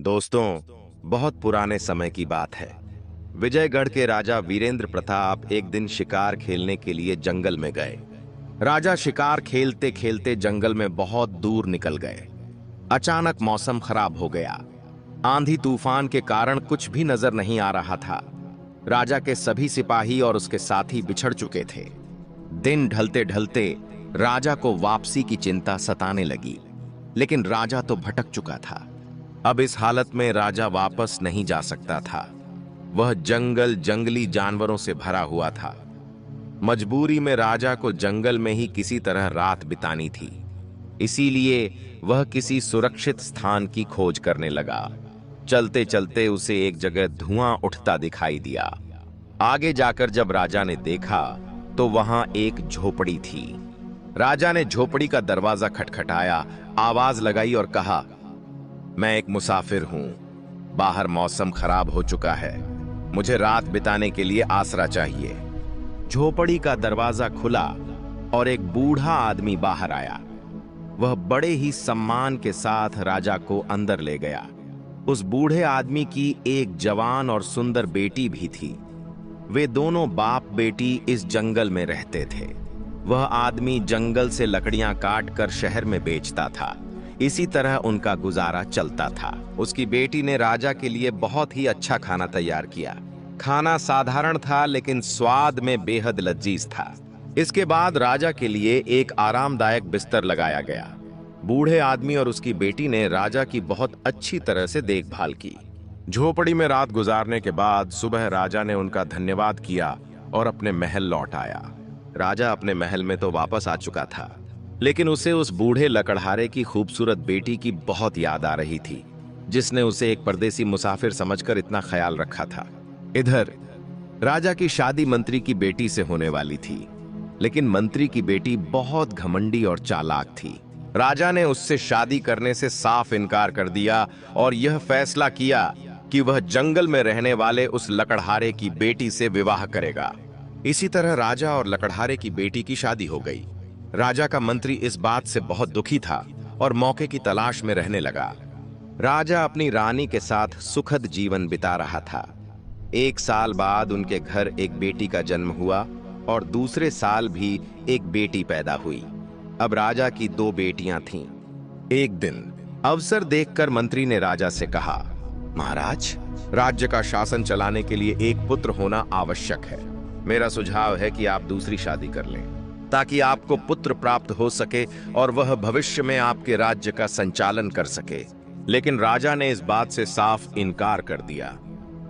दोस्तों, बहुत पुराने समय की बात है। विजयगढ़ के राजा वीरेंद्र प्रताप एक दिन शिकार खेलने के लिए जंगल में गए। राजा शिकार खेलते खेलते जंगल में बहुत दूर निकल गए। अचानक मौसम खराब हो गया। आंधी तूफान के कारण कुछ भी नजर नहीं आ रहा था। राजा के सभी सिपाही और उसके साथी बिछड़ चुके थे। दिन ढलते ढलते राजा को वापसी की चिंता सताने लगी, लेकिन राजा तो भटक चुका था। अब इस हालत में राजा वापस नहीं जा सकता था। वह जंगल जंगली जानवरों से भरा हुआ था। मजबूरी में राजा को जंगल में ही किसी तरह रात बितानी थी। इसीलिए वह किसी सुरक्षित स्थान की खोज करने लगा। चलते चलते उसे एक जगह धुआं उठता दिखाई दिया। आगे जाकर जब राजा ने देखा तो वहां एक झोपड़ी थी। राजा ने झोपड़ी का दरवाजा खटखटाया, आवाज लगाई और कहा, मैं एक मुसाफिर हूं। बाहर मौसम खराब हो चुका है। मुझे रात बिताने के लिए आसरा चाहिए। झोपड़ी का दरवाजा खुला और एक बूढ़ा आदमी बाहर आया। वह बड़े ही सम्मान के साथ राजा को अंदर ले गया। उस बूढ़े आदमी की एक जवान और सुंदर बेटी भी थी। वे दोनों बाप बेटी इस जंगल में रहते थे। वह आदमी जंगल से लकड़ियां काट कर शहर में बेचता था। इसी तरह उनका गुजारा चलता था। उसकी बेटी ने राजा के लिए बहुत ही अच्छा खाना तैयार किया। खाना साधारण था, लेकिन स्वाद में बेहद लजीज था। इसके बाद राजा के लिए एक आरामदायक बिस्तर लगाया गया। बूढ़े आदमी और उसकी बेटी ने राजा की बहुत अच्छी तरह से देखभाल की। झोपड़ी में रात गुजारने के बाद सुबह राजा ने उनका धन्यवाद किया और अपने महल लौट आया। राजा अपने महल में तो वापस आ चुका था, लेकिन उसे उस बूढ़े लकड़हारे की खूबसूरत बेटी की बहुत याद आ रही थी, जिसने उसे एक परदेसी मुसाफिर समझकर इतना ख्याल रखा था। इधर राजा की शादी मंत्री की बेटी से होने वाली थी, लेकिन मंत्री की बेटी बहुत घमंडी और चालाक थी। राजा ने उससे शादी करने से साफ इनकार कर दिया और यह फैसला किया कि वह जंगल में रहने वाले उस लकड़हारे की बेटी से विवाह करेगा। इसी तरह राजा और लकड़हारे की बेटी की शादी हो गई। राजा का मंत्री इस बात से बहुत दुखी था और मौके की तलाश में रहने लगा। राजा अपनी रानी के साथ सुखद जीवन बिता रहा था। एक साल बाद उनके घर एक बेटी का जन्म हुआ और दूसरे साल भी एक बेटी पैदा हुई। अब राजा की 2 बेटियां थीं। एक दिन अवसर देखकर मंत्री ने राजा से कहा, महाराज, राज्य का शासन चलाने के लिए एक पुत्र होना आवश्यक है। मेरा सुझाव है कि आप दूसरी शादी कर लें, ताकि आपको पुत्र प्राप्त हो सके और वह भविष्य में आपके राज्य का संचालन कर सके। लेकिन राजा ने इस बात से साफ इनकार कर दिया।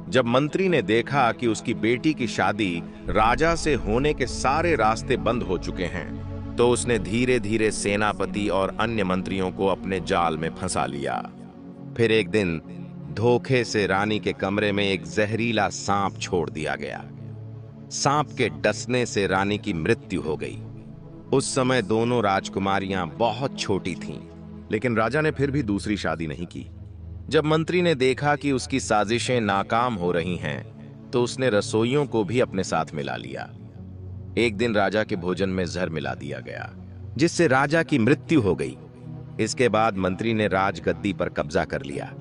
जब मंत्री ने देखा कि उसकी बेटी की शादी राजा से होने के सारे रास्ते बंद हो चुके हैं, तो उसने धीरे धीरे सेनापति और अन्य मंत्रियों को अपने जाल में फंसा लिया। फिर एक दिन धोखे से रानी के कमरे में एक जहरीला सांप छोड़ दिया गया। सांप के डसने से रानी की मृत्यु हो गई। उस समय दोनों राजकुमारियां बहुत छोटी थीं, लेकिन राजा ने फिर भी दूसरी शादी नहीं की। जब मंत्री ने देखा कि उसकी साजिशें नाकाम हो रही हैं, तो उसने रसोइयों को भी अपने साथ मिला लिया। एक दिन राजा के भोजन में जहर मिला दिया गया, जिससे राजा की मृत्यु हो गई। इसके बाद मंत्री ने राजगद्दी पर कब्जा कर लिया।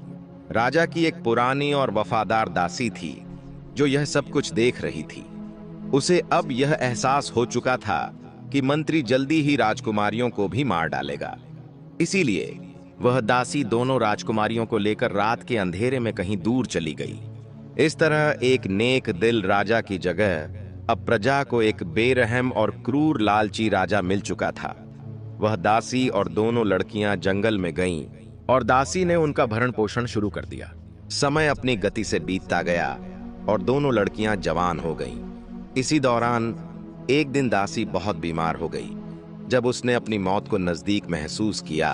राजा की एक पुरानी और वफादार दासी थी, जो यह सब कुछ देख रही थी। उसे अब यह एहसास हो चुका था कि मंत्री जल्दी ही राजकुमारियों को भी मार डालेगा। इसीलिए वह दासी दोनों राजकुमारियों को लेकर रात के अंधेरे में कहीं दूर चली गई। इस तरह एक नेक दिल राजा की जगह अब प्रजा को एक बेरहम और क्रूर लालची राजा मिल चुका था। वह दासी और दोनों लड़कियां जंगल में गईं और दासी ने उनका भरण पोषण शुरू कर दिया। समय अपनी गति से बीतता गया और दोनों लड़कियां जवान हो गईं। इसी दौरान एक दिन दासी बहुत बीमार हो गई। जब उसने अपनी मौत को नजदीक महसूस किया,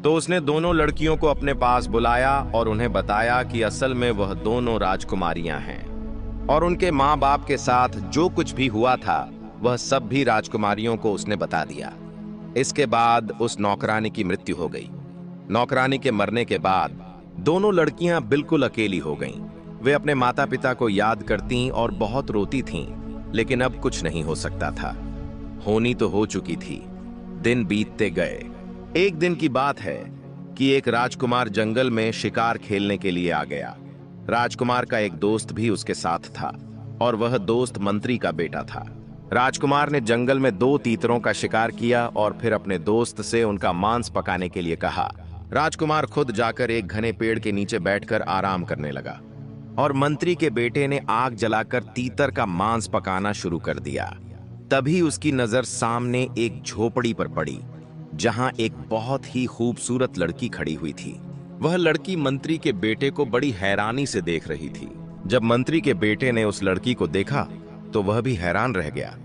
तो उसने दोनों लड़कियों को अपने पास बुलाया और उन्हें बताया कि असल में वह दोनों राजकुमारियां हैं और उनके माँ बाप के साथ जो कुछ भी हुआ था वह सब भी राजकुमारियों को उसने बता दिया। इसके बाद उस नौकरानी की मृत्यु हो गई। नौकरानी के मरने के बाद दोनों लड़कियां बिल्कुल अकेली हो गईं। वे अपने माता पिता को याद करती और बहुत रोती थीं, लेकिन अब कुछ नहीं हो सकता था। होनी तो हो चुकी थी। दिन बीतते गए। एक दिन की बात है, कि एक राजकुमार जंगल में शिकार खेलने के लिए आ गया। राजकुमार का एक दोस्त भी उसके साथ था और वह दोस्त मंत्री का बेटा था। राजकुमार ने जंगल में 2 तीतरों का शिकार किया और फिर अपने दोस्त से उनका मांस पकाने के लिए कहा। राजकुमार खुद जाकर एक घने पेड़ के नीचे बैठकर आराम करने लगा और मंत्री के बेटे ने आग जलाकर तीतर का मांस पकाना शुरू कर दिया। तभी उसकी नजर सामने एक झोपड़ी पर पड़ी, जहां एक बहुत ही खूबसूरत लड़की खड़ी हुई थी। वह लड़की मंत्री के बेटे को बड़ी हैरानी से देख रही थी। जब मंत्री के बेटे ने उस लड़की को देखा तो वह भी हैरान रह गया।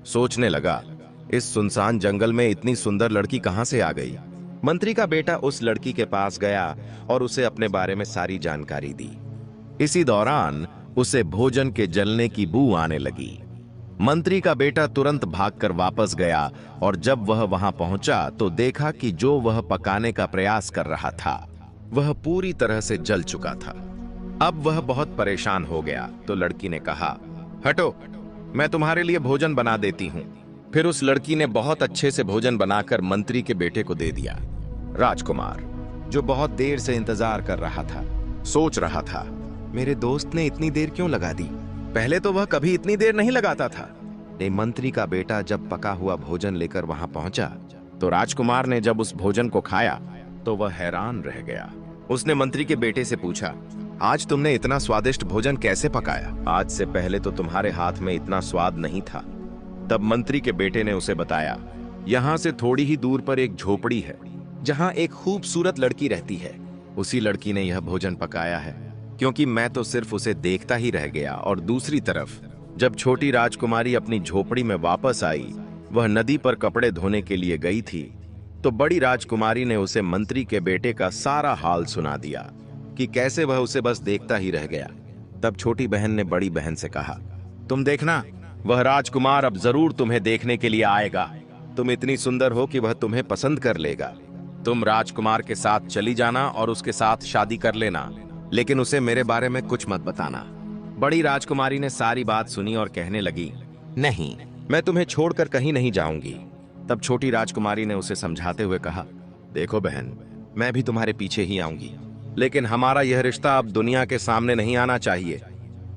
सोचने लगा, इस सुनसान जंगल में इतनी सुंदर लड़की कहां से आ गई। मंत्री का बेटा उस लड़की के पास गया और उसे अपने बारे में सारी जानकारी दी। इसी दौरान उसे भोजन के जलने की बू आने लगी। मंत्री का बेटा तुरंत भागकर वापस गया और जब वह वहां पहुंचा तो देखा कि जो वह पकाने का प्रयास कर रहा था वह पूरी तरह से जल चुका था। अब वह बहुत परेशान हो गया तो लड़की ने कहा, हटो, मैं तुम्हारे लिए भोजन बना देती हूं। फिर उस लड़की ने बहुत अच्छे से भोजन बनाकर मंत्री के बेटे को दे दिया। राजकुमार, जो बहुत देर से इंतजार कर रहा था, सोच रहा था, मेरे दोस्त ने इतनी देर क्यों लगा दी। पहले तो वह कभी इतनी देर नहीं लगाता था। मंत्री का बेटा जब पका हुआ भोजन लेकर वहां पहुंचा तो राजकुमार ने जब उस भोजन को खाया तो वह हैरान रह गया। उसने मंत्री के बेटे से पूछा, आज तुमने इतना स्वादिष्ट भोजन कैसे पकाया? आज से पहले तो तुम्हारे हाथ में इतना स्वाद नहीं था। तब मंत्री के बेटे ने उसे बताया, यहाँ से थोड़ी ही दूर पर एक झोपड़ी है जहाँ एक खूबसूरत लड़की रहती है। उसी लड़की ने यह भोजन पकाया है, क्योंकि मैं तो सिर्फ उसे देखता ही रह गया। और दूसरी तरफ जब छोटी राजकुमारी अपनी झोपड़ी में वापस आई, वह नदी पर कपड़े धोने के लिए गई थी, तो बड़ी राजकुमारी ने उसे मंत्री के बेटे का सारा हाल सुना दिया कि कैसे वह उसे बस देखता ही रह गया। तब छोटी बहन ने बड़ी बहन से कहा, तुम देखना, वह राजकुमार अब जरूर तुम्हें देखने के लिए आएगा। तुम इतनी सुंदर हो कि वह तुम्हें पसंद कर लेगा। तुम राजकुमार के साथ चली जाना और उसके साथ शादी कर लेना, लेकिन उसे मेरे बारे में कुछ मत बताना। बड़ी राजकुमारी ने सारी बात सुनी और कहने लगी, नहीं, मैं तुम्हें छोड़कर कहीं नहीं जाऊंगी। तब छोटी राजकुमारी ने उसे समझाते हुए कहा, देखो बहन, मैं भी तुम्हारे पीछे ही आऊंगी, लेकिन हमारा यह रिश्ता अब दुनिया के सामने नहीं आना चाहिए।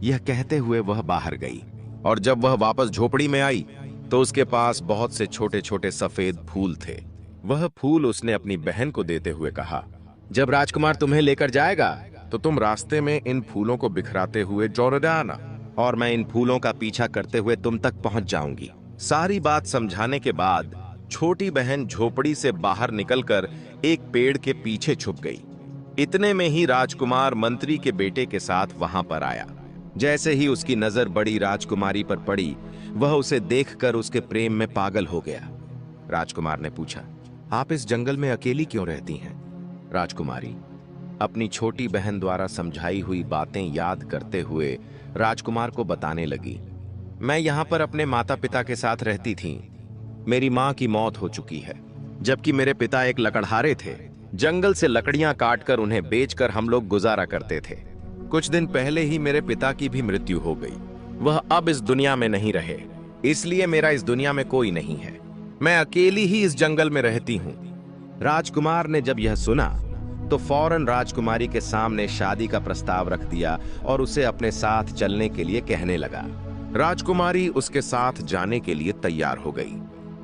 यह कहते हुए वह बाहर गई और जब वह वापस झोपड़ी में आई तो उसके पास बहुत से छोटे छोटे सफेद फूल थे। वह फूल उसने अपनी बहन को देते हुए कहा, जब राजकुमार तुम्हें लेकर जाएगा तो तुम रास्ते में इन फूलों को बिखराते हुए दौड़ आना और मैं इन फूलों का पीछा करते हुए तुम तक पहुंच जाऊंगी। सारी बात समझाने के बाद छोटी बहन झोपड़ी से बाहर निकलकर एक पेड़ के पीछे छुप गई। इतने में ही राजकुमार मंत्री के बेटे के साथ वहां पर आया। जैसे ही उसकी नजर बड़ी राजकुमारी पर पड़ी, वह उसे देखकर उसके प्रेम में पागल हो गया। राजकुमार ने पूछा, आप इस जंगल में अकेली क्यों रहती हैं? राजकुमारी अपनी छोटी बहन द्वारा समझाई हुई बातें याद करते हुए राजकुमार को बताने लगी, मैं यहाँ पर अपने माता पिता के साथ रहती थी। मेरी माँ की मौत हो चुकी है, जबकि मेरे पिता एक लकड़हारे थे। जंगल से लकड़ियां काटकर उन्हें बेचकर हम लोग गुजारा करते थे। कुछ दिन पहले ही मेरे पिता की भी मृत्यु हो गई। वह अब इस दुनिया में नहीं रहे, इसलिए मेरा इस दुनिया में कोई नहीं है। मैं अकेली ही इस जंगल में रहती हूँ। राजकुमार ने जब यह सुना तो फौरन राजकुमारी के सामने शादी का प्रस्ताव रख दिया और उसे अपने साथ चलने के लिए कहने लगा। राजकुमारी उसके साथ जाने के लिए तैयार हो गई।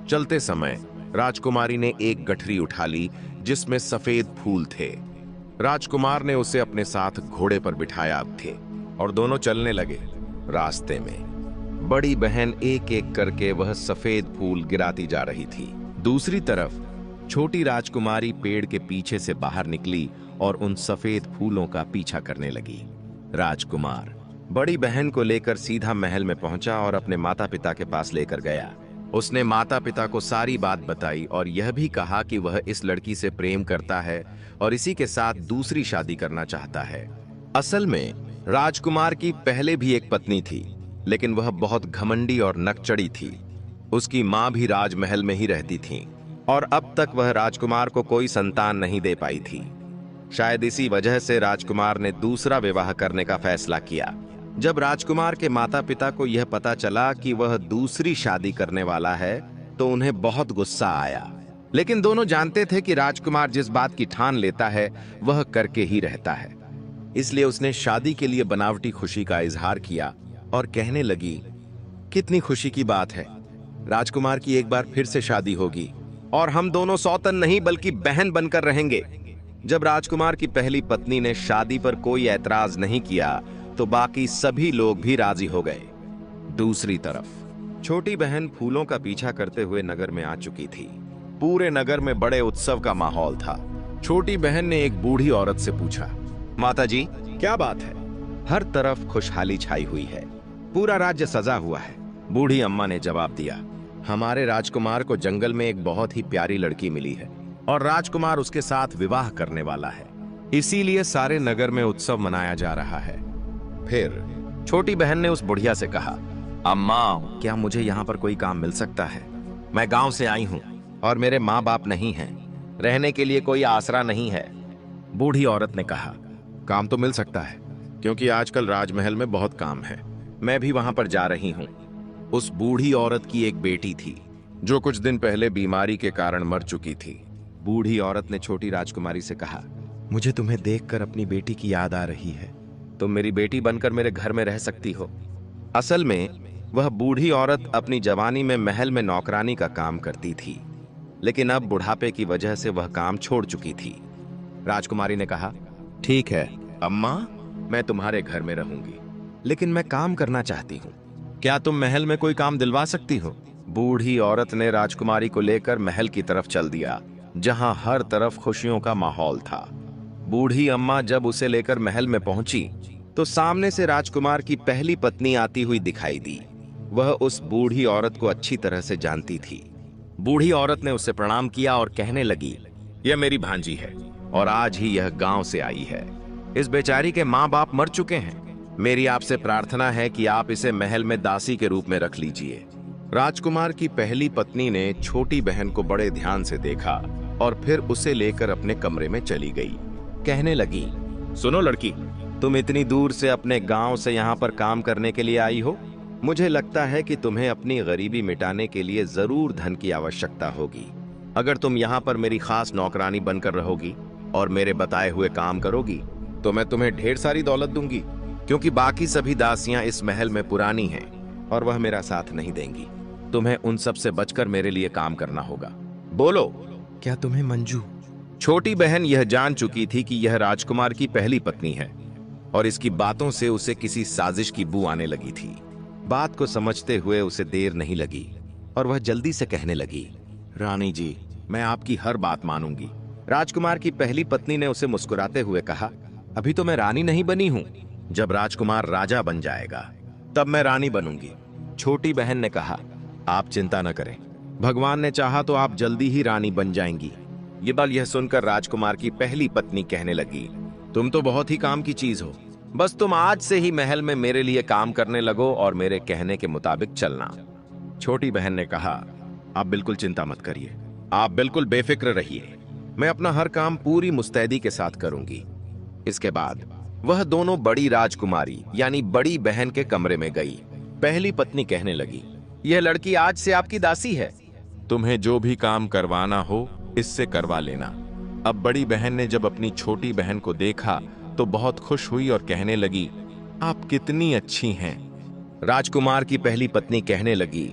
चलते समय राजकुमारी ने एक गठरी उठा ली जिसमें सफेद फूल थे। राजकुमार ने उसे अपने साथ घोड़े पर बिठाया थे और दोनों चलने लगे। रास्ते में बड़ी बहन एक एक करके वह सफेद फूल गिराती जा रही थी। दूसरी तरफ छोटी राजकुमारी पेड़ के पीछे से बाहर निकली और उन सफेद फूलों का पीछा करने लगी। राजकुमार बड़ी बहन को लेकर सीधा महल में पहुंचा और अपने माता पिता के पास लेकर गया। उसने माता पिता को सारी बात बताई और यह भी कहा कि वह इस लड़की से प्रेम करता है और इसी के साथ दूसरी शादी करना चाहता है। असल में राजकुमार की पहले भी एक पत्नी थी, लेकिन वह बहुत घमंडी और नकचड़ी थी। उसकी माँ भी राजमहल में ही रहती थी और अब तक वह राजकुमार को कोई संतान नहीं दे पाई थी। शायद इसी वजह से राजकुमार ने दूसरा विवाह करने का फैसला किया। जब राजकुमार के माता पिता को यह पता चला कि वह दूसरी शादी करने वाला है तो उन्हें बहुत गुस्सा आया। लेकिन दोनों जानते थे कि राजकुमार जिस बात की ठान लेता है वह करके ही रहता है। इसलिए उसने शादी के लिए बनावटी खुशी का इजहार किया और कहने लगी, कितनी खुशी की बात है, राजकुमार की एक बार फिर से शादी होगी और हम दोनों सौतन नहीं बल्कि बहन बनकर रहेंगे। जब राजकुमार की पहली पत्नी ने शादी पर कोई ऐतराज नहीं किया तो बाकी सभी लोग भी राजी हो गए। दूसरी तरफ छोटी बहन फूलों का पीछा करते हुए नगर में आ चुकी थी। पूरे नगर में बड़े उत्सव का माहौल था। छोटी बहन ने एक बूढ़ी औरत से पूछा, माताजी, क्या बात है? हर तरफ खुशहाली छाई हुई है, पूरा राज्य सजा हुआ है। बूढ़ी अम्मा ने जवाब दिया, हमारे राजकुमार को जंगल में एक बहुत ही प्यारी लड़की मिली है और राजकुमार उसके साथ विवाह करने वाला है, इसीलिए सारे नगर में उत्सव मनाया जा रहा है। फिर छोटी बहन ने उस बुढ़िया से कहा, अम्मा, क्या मुझे यहाँ पर कोई काम मिल सकता है? मैं गांव से आई हूँ और मेरे माँ बाप नहीं हैं, रहने के लिए कोई आसरा नहीं है। बूढ़ी औरत ने कहा, काम तो मिल सकता है, क्योंकि आजकल राजमहल में बहुत काम है, मैं भी वहां पर जा रही हूँ। उस बूढ़ी औरत की एक बेटी थी जो कुछ दिन पहले बीमारी के कारण मर चुकी थी। बूढ़ी औरत ने छोटी राजकुमारी से कहा, मुझे तुम्हें देखकर अपनी बेटी की याद आ रही है, तुम मेरी बेटी बनकर मेरे घर में रह सकती हो। असल में वह बूढ़ी औरत अपनी जवानी में महल में नौकरानी का काम करती थी, लेकिन अब बुढ़ापे की वजह से वह काम छोड़ चुकी थी। राजकुमारी ने कहा, ठीक है अम्मा, मैं तुम्हारे घर में रहूंगी, लेकिन मैं काम करना चाहती हूँ, क्या तुम महल में कोई काम दिलवा सकती हो? बूढ़ी औरत ने राजकुमारी को लेकर महल की तरफ चल दिया, जहां हर तरफ खुशियों का माहौल था। बूढ़ी अम्मा जब उसे लेकर महल में पहुंची तो सामने से राजकुमार की पहली पत्नी आती हुई दिखाई दी। वह उस बूढ़ी औरत को अच्छी तरह से जानती थी। बूढ़ी औरत ने उसे प्रणाम किया और कहने लगी, यह मेरी भांजी है और आज ही यह गांव से आई है। इस बेचारी के माँ बाप मर चुके हैं। मेरी आपसे प्रार्थना है कि आप इसे महल में दासी के रूप में रख लीजिए। राजकुमार की पहली पत्नी ने छोटी बहन को बड़े ध्यान से देखा और फिर उसे लेकर अपने कमरे में चली गई। कहने लगी, सुनो लड़की, तुम इतनी दूर से अपने गांव से यहाँ पर काम करने के लिए आई हो। मुझे लगता है कि तुम्हें अपनी गरीबी मिटाने के लिए जरूर धन की आवश्यकता होगी। अगर तुम यहाँ पर मेरी खास नौकरानी बनकर रहोगी और मेरे बताए हुए काम करोगी तो मैं तुम्हें ढेर सारी दौलत दूंगी, क्योंकि बाकी सभी दासियां इस महल में पुरानी हैं और वह मेरा साथ नहीं देंगी। तुम्हें उन सब से बचकर मेरे लिए काम करना होगा। बोलो, क्या तुम्हें मंजूर? छोटी बहन यह जान चुकी थी कि यह राजकुमार की पहली पत्नी है और इसकी बातों से उसे किसी साजिश की बू आने लगी थी। बात को समझते हुए उसे देर नहीं लगी और वह जल्दी से कहने लगी, रानी जी, मैं आपकी हर बात मानूंगी। राजकुमार की पहली पत्नी ने उसे मुस्कुराते हुए कहा, अभी तो मैं रानी नहीं बनी हूं, जब राजकुमार राजा बन जाएगा तब मैं रानी बनूंगी। छोटी बहन ने कहा, आप चिंता न करें, भगवान ने चाहा तो आप जल्दी ही रानी बन जाएंगी। यह सुनकर राजकुमार की पहली पत्नी कहने लगी, तुम तो बहुत ही काम की चीज हो, बस तुम आज से ही महल में मेरे लिए काम करने लगो और मेरे कहने के मुताबिक चलना। छोटी बहन ने कहा, आप बिल्कुल चिंता मत करिए, आप बिल्कुल बेफिक्र रहिए, मैं अपना हर काम पूरी मुस्तैदी के साथ करूंगी। इसके बाद वह दोनों बड़ी राजकुमारी यानी बड़ी बहन के कमरे में गई। पहली पत्नी कहने लगी, यह लड़की आज से आपकी दासी है, तुम्हें जो भी काम करवाना हो इससे करवा लेना। अब बड़ी बहन ने जब अपनी छोटी बहन को देखा तो बहुत खुश हुई और कहने लगी, आप कितनी अच्छी हैं। राजकुमार की पहली पत्नी कहने लगी,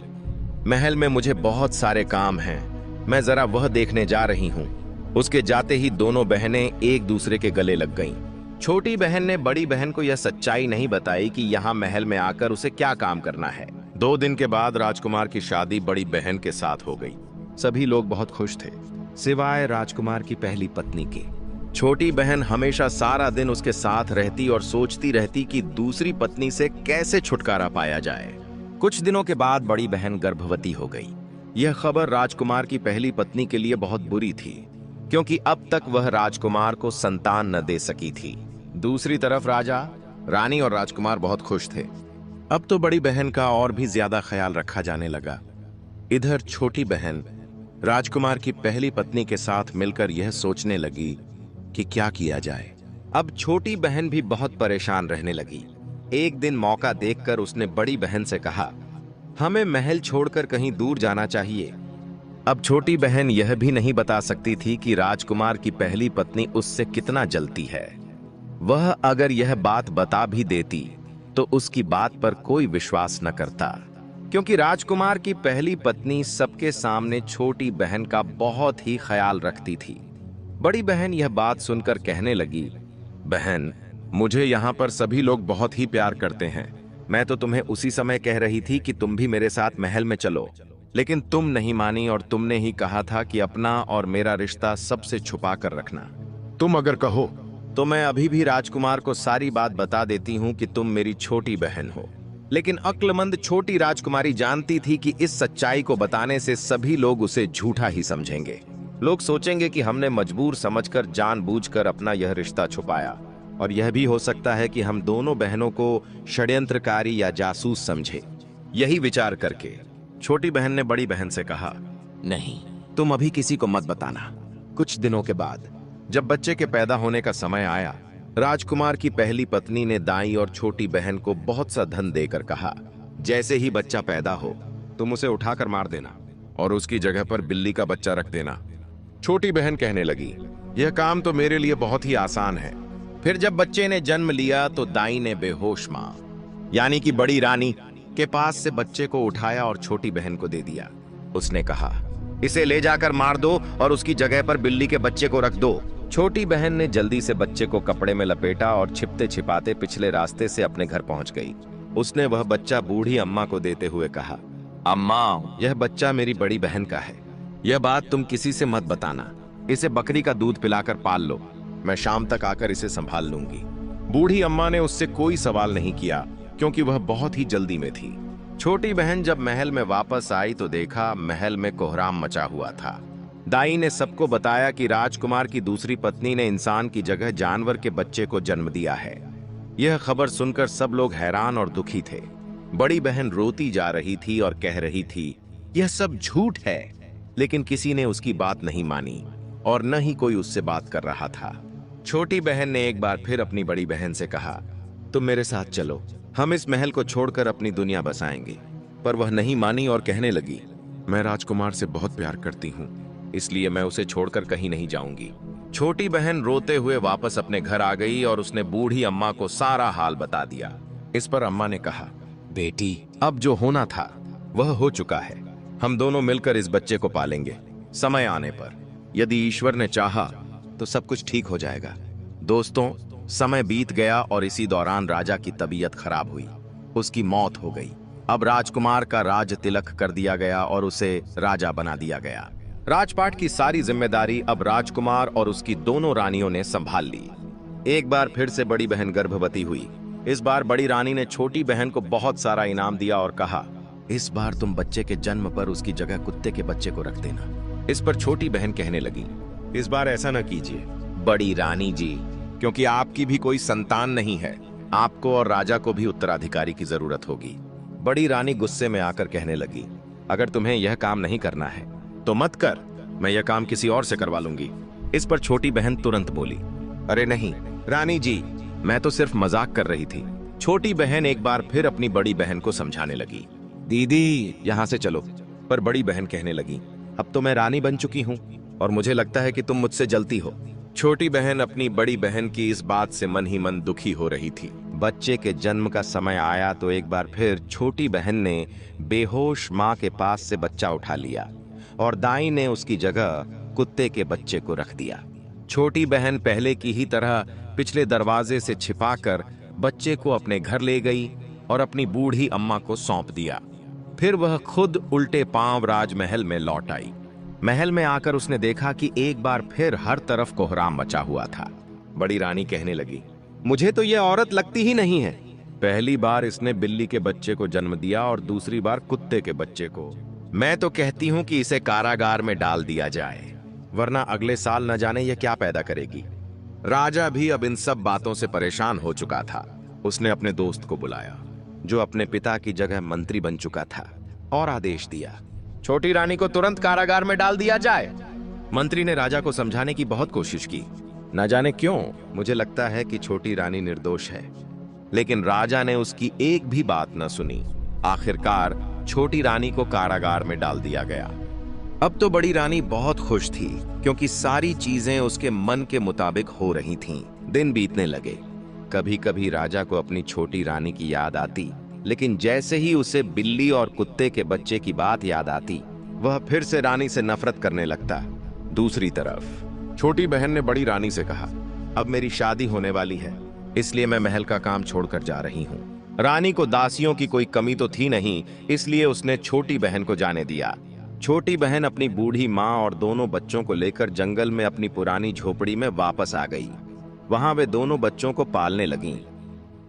महल में मुझे बहुत सारे काम हैं, मैं जरा वह देखने जा रही हूँ। उसके जाते ही दोनों बहनें एक दूसरे के गले लग गईं। छोटी बहन ने बड़ी बहन को यह सच्चाई नहीं बताई कि यहाँ महल में आकर उसे क्या काम करना है। 2 दिन के बाद राजकुमार की शादी बड़ी बहन के साथ हो गई। सभी लोग बहुत खुश थे, सिवाय राजकुमार की पहली पत्नी के। छोटी बहन हमेशा सारा दिन उसके साथ रहती और सोचती रहती कि दूसरी पत्नी से कैसे छुटकारा पाया जाए। कुछ दिनों के बाद बड़ी बहन गर्भवती हो गई। यह खबर राजकुमार की पहली पत्नी के लिए बहुत बुरी थी, क्योंकि अब तक वह राजकुमार को संतान न दे सकी थी। दूसरी तरफ राजा, रानी और राजकुमार बहुत खुश थे। अब तो बड़ी बहन का और भी ज्यादा ख्याल रखा जाने लगा। इधर छोटी बहन राजकुमार की पहली पत्नी के साथ मिलकर यह सोचने लगी कि क्या किया जाए। अब छोटी बहन भी बहुत परेशान रहने लगी। एक दिन मौका देखकर उसने बड़ी बहन से कहा, हमें महल छोड़कर कहीं दूर जाना चाहिए। अब छोटी बहन यह भी नहीं बता सकती थी कि राजकुमार की पहली पत्नी उससे कितना जलती है। वह अगर यह बात बता भी देती तो उसकी बात पर कोई विश्वास न करता, क्योंकि राजकुमार की पहली पत्नी सबके सामने छोटी बहन का बहुत ही ख्याल रखती थी। बड़ी बहन यह बात सुनकर कहने लगी, बहन, मुझे यहाँ पर सभी लोग बहुत ही प्यार करते हैं। मैं तो तुम्हें उसी समय कह रही थी कि तुम भी मेरे साथ महल में चलो, लेकिन तुम नहीं मानी और तुमने ही कहा था कि अपना और मेरा रिश्ता सबसे छुपा कर रखना। तुम अगर कहो तो मैं अभी भी राजकुमार को सारी बात बता देती हूँ कि तुम मेरी छोटी बहन हो। लेकिन अक्लमंद छोटी राजकुमारी जानती थी कि इस सच्चाई को बताने से सभी लोग उसे झूठा ही समझेंगे। लोग सोचेंगे कि हमने मजबूर समझकर जानबूझकर अपना यह रिश्ता छुपाया, और यह भी हो सकता है कि हम दोनों बहनों को षड्यंत्रकारी या जासूस समझे। यही विचार करके छोटी बहन ने बड़ी बहन से कहा, नहीं, तुम अभी किसी को मत बताना। कुछ दिनों के बाद जब बच्चे के पैदा होने का समय आया, राजकुमार की पहली पत्नी ने दाई और छोटी बहन को बहुत सा धन देकर कहा, जैसे ही बच्चा पैदा हो तुम उसे उठाकर मार देना और उसकी जगह पर बिल्ली का बच्चा रख देना। छोटी बहन कहने लगी, यह काम तो मेरे लिए बहुत ही आसान है। फिर जब बच्चे ने जन्म लिया तो दाई ने बेहोश मां यानी कि बड़ी रानी के पास से बच्चे को उठाया और छोटी बहन को दे दिया। उसने कहा, इसे ले जाकर मार दो और उसकी जगह पर बिल्ली के बच्चे को रख दो। छोटी बहन ने जल्दी से बच्चे को कपड़े में लपेटा और छिपते छिपाते पिछले रास्ते से अपने घर पहुंच गई। उसने वह बच्चा बूढ़ी अम्मा को देते हुए कहा, अम्मा, यह बच्चा मेरी बड़ी बहन का है। यह बात तुम किसी से मत बताना। इसे बकरी का दूध पिलाकर पाल लो। मैं शाम तक आकर इसे संभाल लूंगी। बूढ़ी अम्मा ने उससे कोई सवाल नहीं किया, क्योंकि वह बहुत ही जल्दी में थी। छोटी बहन जब महल में वापस आई तो देखा महल में कोहराम मचा हुआ था। दाई ने सबको बताया कि राजकुमार की दूसरी पत्नी ने इंसान की जगह जानवर के बच्चे को जन्म दिया है। यह खबर सुनकर सब लोग हैरान और दुखी थे। बड़ी बहन रोती जा रही थी और कह रही थी, यह सब झूठ है, लेकिन किसी ने उसकी बात नहीं मानी और न ही कोई उससे बात कर रहा था। छोटी बहन ने एक बार फिर अपनी बड़ी बहन से कहा, तुम मेरे साथ चलो, हम इस महल को छोड़कर अपनी दुनिया बसाएंगे। पर वह नहीं मानी और कहने लगी, मैं राजकुमार से बहुत प्यार करती हूँ, इसलिए मैं उसे छोड़कर कहीं नहीं जाऊंगी। छोटी बहन रोते हुए वापस अपने घर आ गई और उसने बूढ़ी अम्मा को सारा हाल बता दिया। इस पर अम्मा ने कहा, बेटी, अब जो होना था वह हो चुका है। हम दोनों मिलकर इस बच्चे को पालेंगे। समय आने पर यदि ईश्वर ने चाहा तो सब कुछ ठीक हो जाएगा। दोस्तों, समय बीत गया और इसी दौरान राजा की तबीयत खराब हुई। उसकी मौत हो गई। अब राजकुमार का राज तिलक कर दिया गया और उसे राजा बना दिया गया। राजपाट की सारी जिम्मेदारी अब राजकुमार और उसकी दोनों रानियों ने संभाल ली। एक बार फिर से बड़ी बहन गर्भवती हुई। इस बार बड़ी रानी ने छोटी बहन को बहुत सारा इनाम दिया और कहा, इस बार तुम बच्चे के जन्म पर उसकी जगह कुत्ते के बच्चे को रख देना। इस पर छोटी बहन कहने लगी, इस बार ऐसा न कीजिए बड़ी रानी जी, क्योंकि आपकी भी कोई संतान नहीं है। आपको और राजा को भी उत्तराधिकारी की जरूरत होगी। बड़ी रानी गुस्से में आकर कहने लगी, अगर तुम्हें यह काम नहीं करना है तो मत कर, मैं यह काम किसी और से करवा लूंगी। इस पर छोटी बहन तुरंत बोली, अरे नहीं रानी जी, मैं तो सिर्फ मजाक कर रही थी। छोटी बहन एक बार फिर अपनी बड़ी बहन को समझाने लगी, दीदी यहाँ से चलो। पर बड़ी बहन कहने लगी, अब तो मैं रानी बन चुकी हूँ और मुझे लगता है कि तुम मुझसे जलती हो। छोटी बहन अपनी बड़ी बहन की इस बात से मन ही मन दुखी हो रही थी। बच्चे के जन्म का समय आया तो एक बार फिर छोटी बहन ने बेहोश माँ के पास से बच्चा उठा लिया और दाई ने उसकी जगह कुत्ते के बच्चे को रख दिया। छोटी बहन पहले की ही तरह पिछले दरवाजे से छिपाकर बच्चे को अपने घर ले गई और अपनी बूढ़ी अम्मा को सौंप दिया। फिर वह खुद उल्टे पांव राजमहल में लौट आई। महल में आकर उसने देखा कि एक बार फिर हर तरफ कोहराम मचा हुआ था। बड़ी रानी कहने लगी, मुझे तो यह औरत लगती ही नहीं है। पहली बार इसने बिल्ली के बच्चे को जन्म दिया और दूसरी बार कुत्ते के बच्चे को। मैं तो कहती हूँ कि इसे कारागार में डाल दिया जाए, वरना अगले साल न जाने यह क्या पैदा करेगी। राजा भी अब इन सब बातों से परेशान हो चुका था। उसने अपने दोस्त को बुलाया, जो अपने पिता की जगह मंत्री बन चुका था, और आदेश दिया, छोटी रानी को तुरंत कारागार में डाल दिया जाए। मंत्री ने राजा को समझाने की बहुत कोशिश की। न जाने क्यों मुझे लगता है कि छोटी रानी निर्दोष है, लेकिन राजा ने उसकी एक भी बात न सुनी। आखिरकार छोटी रानी को कारागार में डाल दिया गया। अब तो बड़ी रानी बहुत खुश थी क्योंकि सारी चीजें उसके मन के मुताबिक हो रही थीं। दिन बीतने लगे। कभी कभी राजा को अपनी छोटी रानी की याद आती, लेकिन जैसे ही उसे बिल्ली और कुत्ते के बच्चे की बात याद आती, वह फिर से रानी से नफरत करने लगता। दूसरी तरफ छोटी बहन ने बड़ी रानी से कहा, अब मेरी शादी होने वाली है, इसलिए मैं महल का काम छोड़कर जा रही हूँ। रानी को दासियों की कोई कमी तो थी नहीं, इसलिए उसने छोटी बहन को जाने दिया। छोटी बहन अपनी बूढ़ी माँ और दोनों बच्चों को लेकर जंगल में अपनी पुरानी झोपड़ी में वापस आ गई। वहां वे दोनों बच्चों को पालने लगीं।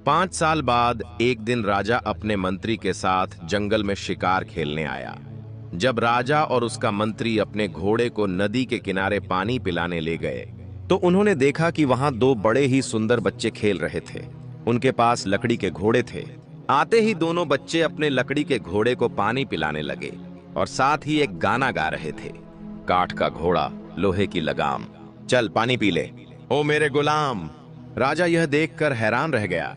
5 साल बाद एक दिन राजा अपने मंत्री के साथ जंगल में शिकार खेलने आया। जब राजा और उसका मंत्री अपने घोड़े को नदी के किनारे पानी पिलाने ले गए, तो उन्होंने देखा कि वहां 2 बड़े ही सुंदर बच्चे खेल रहे थे। उनके पास लकड़ी के घोड़े थे। आते ही दोनों बच्चे अपने लकड़ी के घोड़े को पानी पिलाने लगे और साथ ही एक गाना गा रहे थे, काठ का घोड़ा, लोहे की लगाम, चल पानी पी ले, ओ मेरे गुलाम। राजा यह देखकर हैरान रह गया।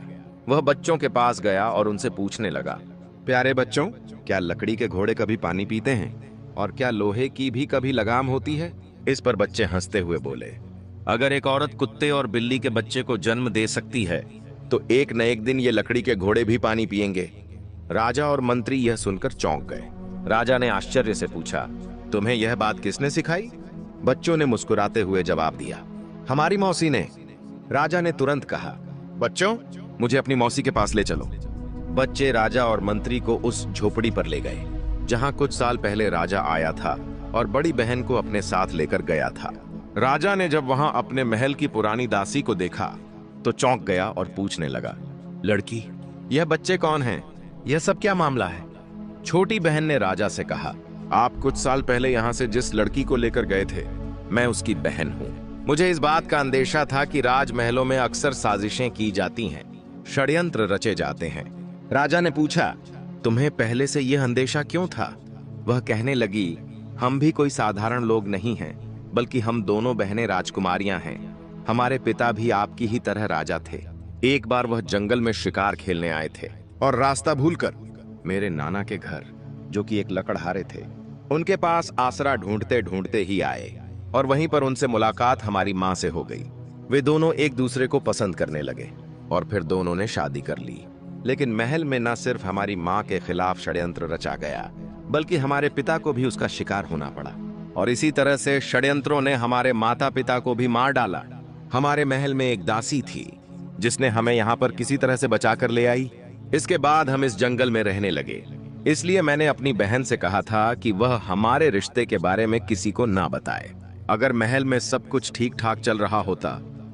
वह बच्चों के पास गया और उनसे पूछने लगा, प्यारे बच्चों, क्या लकड़ी के घोड़े कभी पानी पीते हैं? और क्या लोहे की भी कभी लगाम होती है? इस पर बच्चे हंसते हुए बोले, अगर एक औरत कुत्ते और बिल्ली के बच्चे को जन्म दे सकती है, तो एक न एक दिन ये लकड़ी के घोड़े भी पानी पिएंगे। राजा और मंत्री यह सुनकर चौंक गए। राजा ने आश्चर्य से पूछा, तुम्हें यह बात किसने सिखाई? बच्चों ने मुस्कुराते हुए जवाब दिया, हमारी मौसी ने। राजा ने तुरंत कहा, बच्चों, मुझे अपनी मौसी के पास ले चलो। बच्चे राजा और मंत्री को उस झोपड़ी पर ले गए जहां कुछ साल पहले राजा आया था और बड़ी बहन को अपने साथ लेकर गया था। राजा ने जब वहां अपने महल की पुरानी दासी को देखा तो चौंक गया और पूछने लगा, लड़की, यह बच्चे कौन हैं? यह सब क्या मामला है? छोटी बहन ने राजा से कहा, आप कुछ साल पहले यहां से जिस लड़की को लेकर गए थे, मैं उसकी बहन हूं। मुझे इस बात का अंदेशा था कि राजमहलों में अक्सर साजिशें की जाती हैं, षड्यंत्र रचे जाते हैं। राजा ने पूछा, तुम्हें पहले से यह अंदेशा क्यों था? वह कहने लगी, हम भी कोई साधारण लोग नहीं हैं, बल्कि हम दोनों बहनें राजकुमारियां हैं। हमारे पिता भी आपकी ही तरह राजा थे। एक बार वह जंगल में शिकार खेलने आए थे और रास्ता भूलकर मेरे नाना के घर, जो कि एक लकड़हारे थे, उनके पास आसरा ढूंढते ढूंढते ही आए और वहीं पर उनसे मुलाकात हमारी माँ से हो गई। वे दोनों एक दूसरे को पसंद करने लगे और फिर दोनों ने शादी कर ली। लेकिन महल में न सिर्फ हमारी माँ के खिलाफ षड्यंत्र रचा गया, बल्कि हमारे पिता को भी उसका शिकार होना पड़ा। और इसी तरह से षड्यंत्रों ने हमारे माता पिता को भी मार डाला। हमारे महल में एक दासी थी जिसने हमें यहाँ पर किसी तरह से बचा कर ले आई। इसके बाद हम इस जंगल में रहने लगे। इसलिए मैंने अपनी बहन से कहा था कि वह हमारे रिश्ते के बारे में किसी को ना बताए। अगर महल में सब कुछ ठीक ठाक चल रहा होता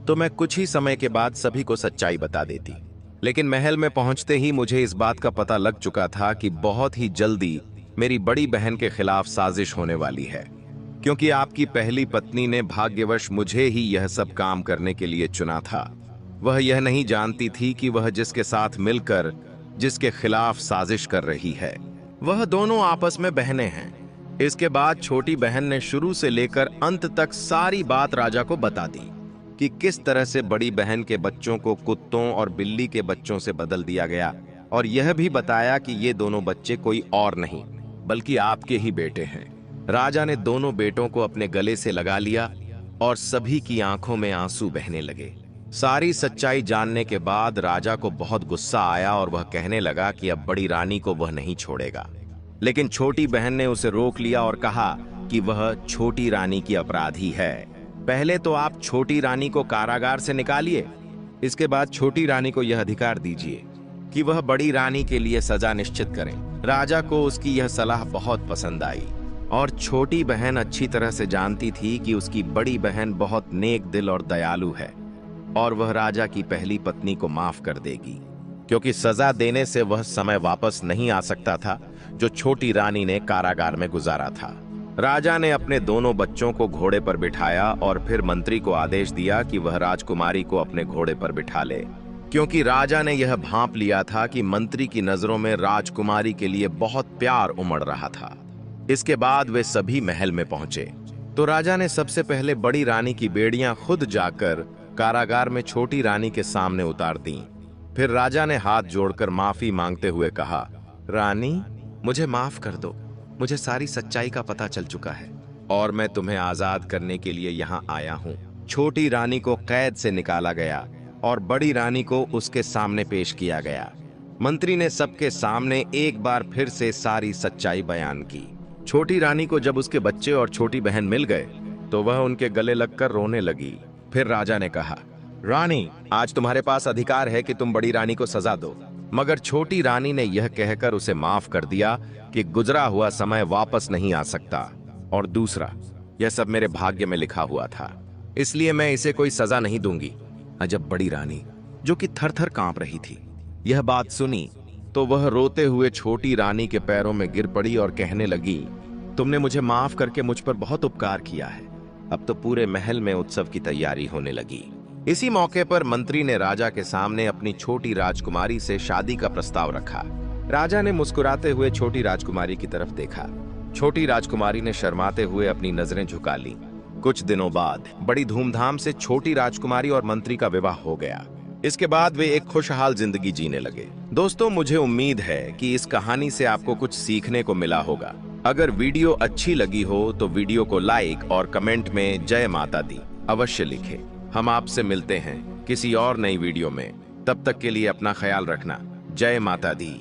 तो मैं कुछ ही समय के बाद सभी को सच्चाई बता देती। लेकिन महल में पहुंचते ही मुझे इस बात का पता लग चुका था कि बहुत ही जल्दी मेरी बड़ी बहन के खिलाफ साजिश होने वाली है, क्योंकि आपकी पहली पत्नी ने भाग्यवश मुझे ही यह सब काम करने के लिए चुना था। वह यह नहीं जानती थी कि वह जिसके साथ मिलकर जिसके खिलाफ साजिश कर रही है, वह दोनों आपस में बहनें हैं। इसके बाद छोटी बहन ने शुरू से लेकर अंत तक सारी बात राजा को बता दी कि किस तरह से बड़ी बहन के बच्चों को कुत्तों और बिल्ली के बच्चों से बदल दिया गया, और यह भी बताया कि ये दोनों बच्चे कोई और नहीं बल्कि आपके ही बेटे हैं। राजा ने दोनों बेटों को अपने गले से लगा लिया और सभी की आंखों में आंसू बहने लगे। सारी सच्चाई जानने के बाद राजा को बहुत गुस्सा आया और वह कहने लगा कि अब बड़ी रानी को वह नहीं छोड़ेगा। लेकिन छोटी बहन ने उसे रोक लिया और कहा कि वह छोटी रानी की अपराधी है। पहले तो आप छोटी रानी को कारागार से निकालिए, इसके बाद छोटी रानी को यह अधिकार दीजिए कि वह बड़ी रानी के लिए सजा निश्चित करें। राजा को उसकी यह सलाह बहुत पसंद आई और छोटी बहन अच्छी तरह से जानती थी कि उसकी बड़ी बहन बहुत नेक दिल और दयालु है और वह राजा की पहली पत्नी को माफ कर देगी, क्योंकि सजा देने से वह समय वापस नहीं आ सकता था जो छोटी रानी ने कारागार में गुजारा था। राजा ने अपने दोनों बच्चों को घोड़े पर बिठाया और फिर मंत्री को आदेश दिया कि वह राजकुमारी को अपने घोड़े पर बिठा ले, क्योंकि राजा ने यह भांप लिया था कि मंत्री की नजरों में राजकुमारी के लिए बहुत प्यार उमड़ रहा था। इसके बाद वे सभी महल में पहुंचे तो राजा ने सबसे पहले बड़ी रानी की बेड़ियां खुद जाकर कारागार में छोटी रानी के सामने उतार दी। फिर राजा ने हाथ जोड़कर माफी मांगते हुए कहा, रानी, मुझे माफ कर दो। मुझे सारी सच्चाई का पता चल चुका है और मैं तुम्हें आजाद करने के लिए यहाँ आया हूँ। छोटी रानी को कैद से निकाला गया और बड़ी रानी को उसके सामने पेश किया गया। मंत्री ने सबके सामने एक बार फिर से सारी सच्चाई बयान की। छोटी रानी को जब उसके बच्चे और छोटी बहन मिल गए तो वह उनके गले लगकर रोने लगी। फिर राजा ने कहा, रानी, आज तुम्हारे पास अधिकार है कि तुम बड़ी रानी को सजा दो। मगर छोटी रानी ने यह कहकर उसे माफ कर दिया कि गुजरा हुआ समय वापस नहीं आ सकता, और दूसरा, यह सब मेरे भाग्य में लिखा हुआ था, इसलिए मैं इसे कोई सजा नहीं दूंगी। अजब बड़ी रानी, जो कि थर-थर कांप रही थी, यह बात सुनी तो वह रोते हुए छोटी रानी के पैरों में गिर पड़ी और कहने लगी, तुमने मुझे माफ करके मुझ पर बहुत उपकार किया है। अब तो पूरे महल में उत्सव की तैयारी होने लगी। इसी मौके पर मंत्री ने राजा के सामने अपनी छोटी राजकुमारी से शादी का प्रस्ताव रखा। राजा ने मुस्कुराते हुए छोटी राजकुमारी की तरफ देखा। छोटी राजकुमारी ने शर्माते हुए अपनी नजरें झुका ली। कुछ दिनों बाद बड़ी धूमधाम से छोटी राजकुमारी और मंत्री का विवाह हो गया। इसके बाद वे एक खुशहाल जिंदगी जीने लगे। दोस्तों, मुझे उम्मीद है कि इस कहानी से आपको कुछ सीखने को मिला होगा। अगर वीडियो अच्छी लगी हो तो वीडियो को लाइक और कमेंट में जय माता दी अवश्य लिखें। हम आपसे मिलते हैं किसी और नई वीडियो में। तब तक के लिए अपना ख्याल रखना। जय माता दी।